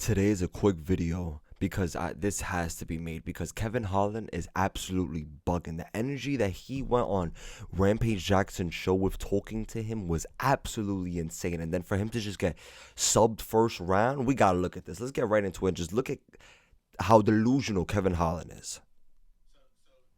Today is a quick video because this has to be made because Kevin Holland is absolutely bugging. The energy that he went on Rampage Jackson's show with talking to him was absolutely insane. And then for him to just get subbed first round, we got to look at this. Let's get right into it. Just look at how delusional Kevin Holland is.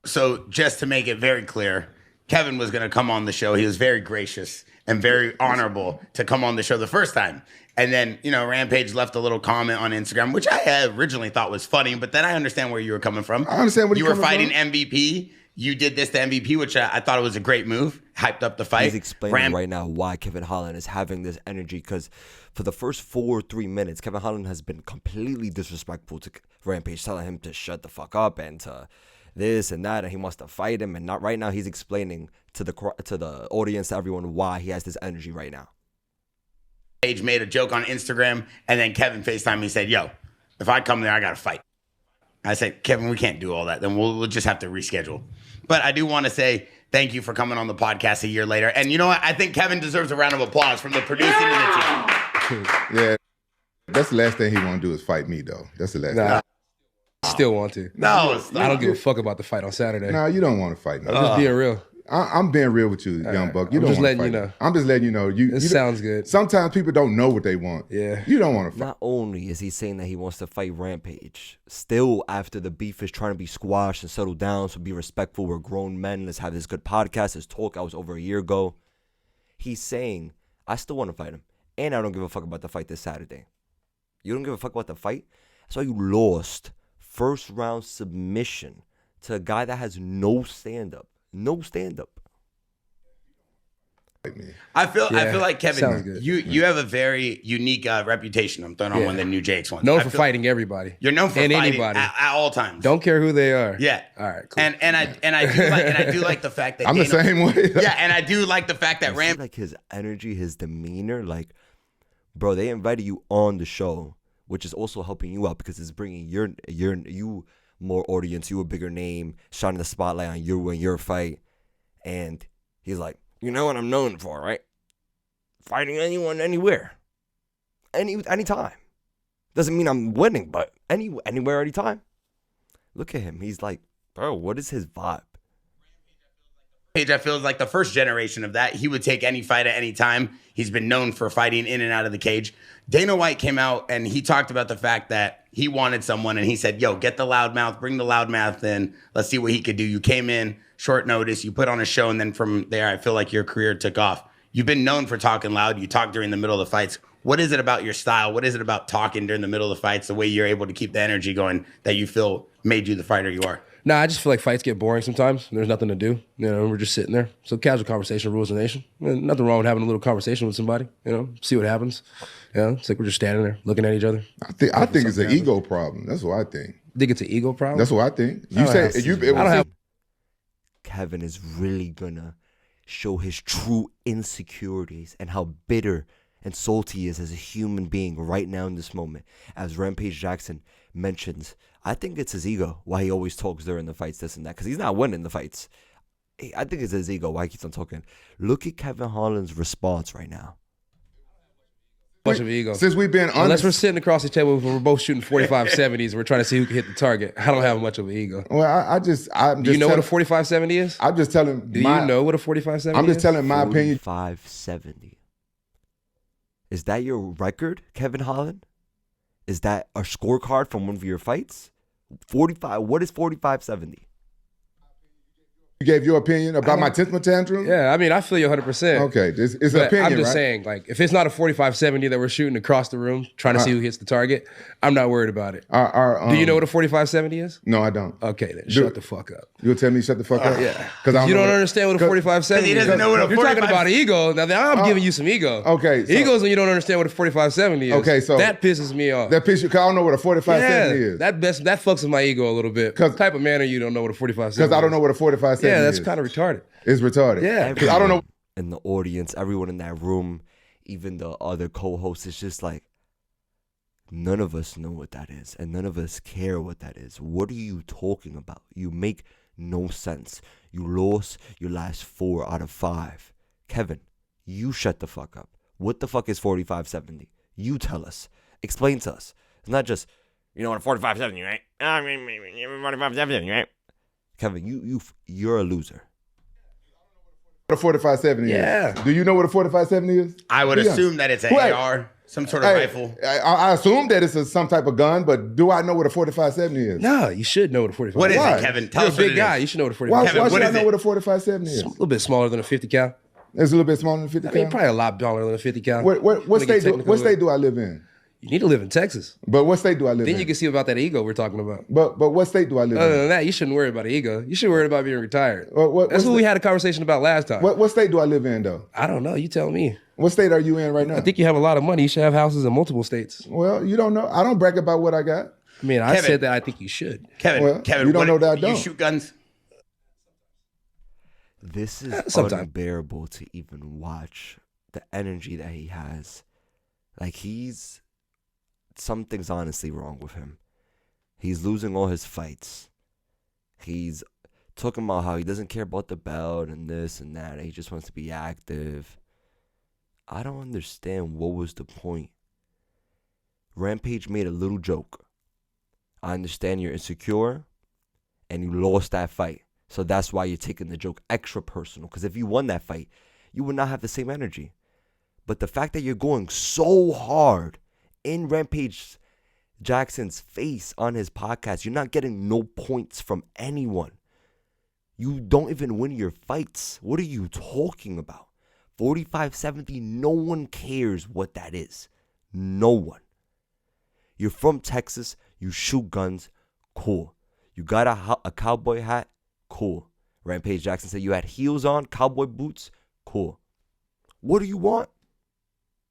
So just to make it very clear, Kevin was going to come on the show. He was very gracious and very honorable to come on the show the first time. And then, Rampage left a little comment on Instagram, which I originally thought was funny, but then I understand where you were coming from. I understand where you were fighting MVP. You did this to MVP, which I thought it was a great move. Hyped up the fight. He's explaining right now why Kevin Holland is having this energy because for the first 4 or 3 minutes, Kevin Holland has been completely disrespectful to Rampage, telling him to shut the fuck up and to this and that, and he wants to fight him. And not right now, he's explaining to the audience, to everyone, why he has this energy right now. Page made a joke on Instagram, and then Kevin FaceTimed me and said, yo, if I come there, I got to fight. I said, Kevin, we can't do all that. Then we'll just have to reschedule. But I do want to say thank you for coming on the podcast a year later. And you know what? I think Kevin deserves a round of applause from the producing and the team. Yeah, that's the last thing he want to do is fight me, though. That's the last thing. I still want to. No, I don't give a fuck about the fight on Saturday. No, you don't want to fight. No. I'm just being real. I'm being real with you, young buck. You I'm don't just want to letting fight. you know. I'm just letting you know. It sounds good. Sometimes people don't know what they want. Yeah. You don't want to fight. Not only is he saying that he wants to fight Rampage, still after the beef is trying to be squashed and settled down, so be respectful. We're grown men. Let's have this good podcast, this talk. I was over a year ago. He's saying, I still want to fight him, and I don't give a fuck about the fight this Saturday. You don't give a fuck about the fight? That's why you lost first round submission to a guy that has no stand-up. No stand-up. I feel like, Kevin, good. you have a very unique reputation. I'm throwing on one of the new Jakes ones. Known for fighting everybody. You're known for and fighting anybody at all times. Don't care who they are. Yeah. All right. Cool. And I do like the fact that I'm the same way. Yeah, and I do like the fact that like his energy, his demeanor, like, bro, they invited you on the show, which is also helping you out because it's bringing you more audience, you a bigger name, shining the spotlight on you and your fight. And he's like, you know what I'm known for, right? Fighting anyone, anywhere, anytime. Doesn't mean I'm winning, but anywhere, anytime. Look at him. He's like, bro, what is his vibe? Rampage, I feel like the first generation of that. He would take any fight at any time. He's been known for fighting in and out of the cage. Dana White came out and he talked about the fact that he wanted someone and he said, yo, get the loudmouth, bring the loudmouth in. Let's see what he could do. You came in short notice, you put on a show, and then from there, I feel like your career took off. You've been known for talking loud. You talk during the middle of the fights. What is it about your style? What is it about talking during the middle of the fights, the way you're able to keep the energy going that you feel made you the fighter you are? Nah, I just feel like fights get boring sometimes. There's nothing to do. We're just sitting there. So casual conversation rules the nation. Nothing wrong with having a little conversation with somebody. See what happens. It's like we're just standing there looking at each other. I think it's an ego problem. That's what I think. Think it's an ego problem? That's what I think. You say Kevin is really gonna show his true insecurities and how bitter and salty he is as a human being right now in this moment. As Rampage Jackson mentions, I think it's his ego why he always talks during the fights, this and that, because he's not winning the fights. I think it's his ego why he keeps on talking. Look at Kevin Holland's response right now. Much of an ego. Since we've been honest, unless we're sitting across the table, we're both shooting 45-70s. We're trying to see who can hit the target. I don't have much of an ego. Well, I'm just. Do you know what a 45-70 is? I'm just telling. Do you know what a 45-70 is? I'm just telling my opinion. 45-70. Is that your record, Kevin Holland? Is that a scorecard from one of your fights? 45. What is 45-70? You gave your opinion about my temper tantrum? Yeah, I feel you 100%. Okay, it's an opinion, I'm just right? saying, like, if it's not a 45-70 that we're shooting across the room, trying to see who hits the target, I'm not worried about it. Do you know what a 45-70 is? No, I don't. Okay, then shut the fuck up. You'll tell me shut the fuck up? Yeah. Because you don't understand what a 45-70 is. He doesn't know what a 45... You're talking about ego. Now, I'm giving you some ego. Okay. Ego's when you don't understand what a 45-70 is. Okay, so... That pisses me off. That pisses you, because I don't know what a 45-70 is. That fucks with my ego a little bit. What type of man are you don't know what a 45-70 is? Because I don't know what a 45-70 is. Yeah, that's kind of retarded. It's retarded. Yeah. Because I don't know. And the audience, everyone in that room, even the other co-hosts, it's just like, none of us know what that is. And none of us care what that is. What are you talking about? You make no sense. You lost your last 4 out of 5. Kevin, you shut the fuck up. What the fuck is 45-70? You tell us. Explain to us. It's not just, you know what, 45-70, right? 45-70, right? Kevin, you're a loser. What a 45-70 Yeah. is. Do you know what a 45-70 is? I would Yeah. assume that it's an Wait. AR, some sort of rifle. I assume that it's some type of gun, but do I know what a 45-70 is? No, you should know what a 45. What is Why? it, Kevin? You're Tell a us what big it guy. is. You should know what a 45. Why, Kevin, why what should I is know it? what a 45-70 is? A little bit smaller than a 50 cal. It's a little bit smaller than 50 I mean, cal. probably a lot smaller than a 50 cal. What Wanna get state? technical What with it? state do I live in? You need to live in Texas. But what state do I live Then in? you can see about that ego we're talking about. But what state do I live Other in? than that, you shouldn't worry about ego. You should worry about being retired. What That's what state- we had a conversation about last time. What state do I live in though? I don't know. You tell me. What state are you in right now? I think you have a lot of money. You should have houses in multiple states. Well, you don't know. I don't brag about what I got. I mean, I Kevin. said that I think you should. Kevin, Well, Kevin, you don't know that I You don't. shoot guns? This is Sometime. unbearable to even watch the energy that he has. Like, something's honestly wrong with him. He's losing all his fights. He's talking about how he doesn't care about the belt and this and that. He just wants to be active. I don't understand what was the point. Rampage made a little joke. I understand you're insecure and you lost that fight. So that's why you're taking the joke extra personal. Because if you won that fight, you would not have the same energy. But the fact that you're going so hard in Rampage Jackson's face on his podcast, you're not getting no points from anyone. You don't even win your fights. What are you talking about? 45-70, no one cares what that is. No one. You're from Texas. You shoot guns. Cool. You got a cowboy hat. Cool. Rampage Jackson said you had heels on, cowboy boots. Cool. What do you want?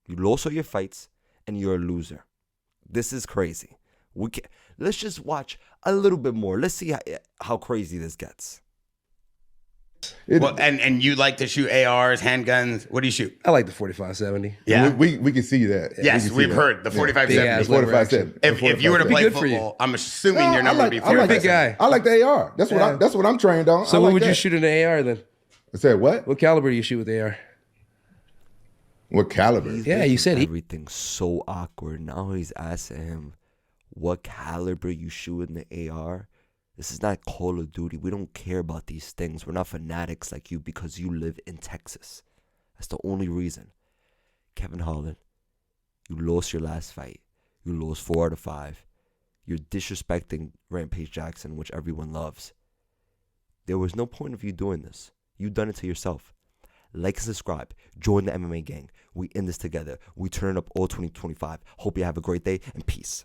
You lost all your fights, and you're a loser. This is crazy. Let's just watch a little bit more. Let's see how crazy this gets. Well, and you like to shoot ARs, handguns. What do you shoot? I like the 45-70. Yeah. We can see that. Yes, We can see we've that. heard the 45-70. Big ass lever 45-70. If you were to The play good for you. football, I'm assuming your number would be I like 45. Big guy. I like the AR. That's what Yeah. that's what I'm trained on. So I what like would you that. shoot in an AR then? I said what? What caliber do you shoot with AR? What caliber? He's Yeah, you making said he- everything's so awkward. Now he's asking him what caliber you shoot in the AR. This is not Call of Duty. We don't care about these things. We're not fanatics like you because you live in Texas. That's the only reason. Kevin Holland, you lost your last fight. You lost 4 out of 5. You're disrespecting Rampage Jackson, which everyone loves. There was no point of you doing this. You done it to yourself. Like and subscribe. Join the MMA gang. We in this together. We turn up all 2025. Hope you have a great day and peace.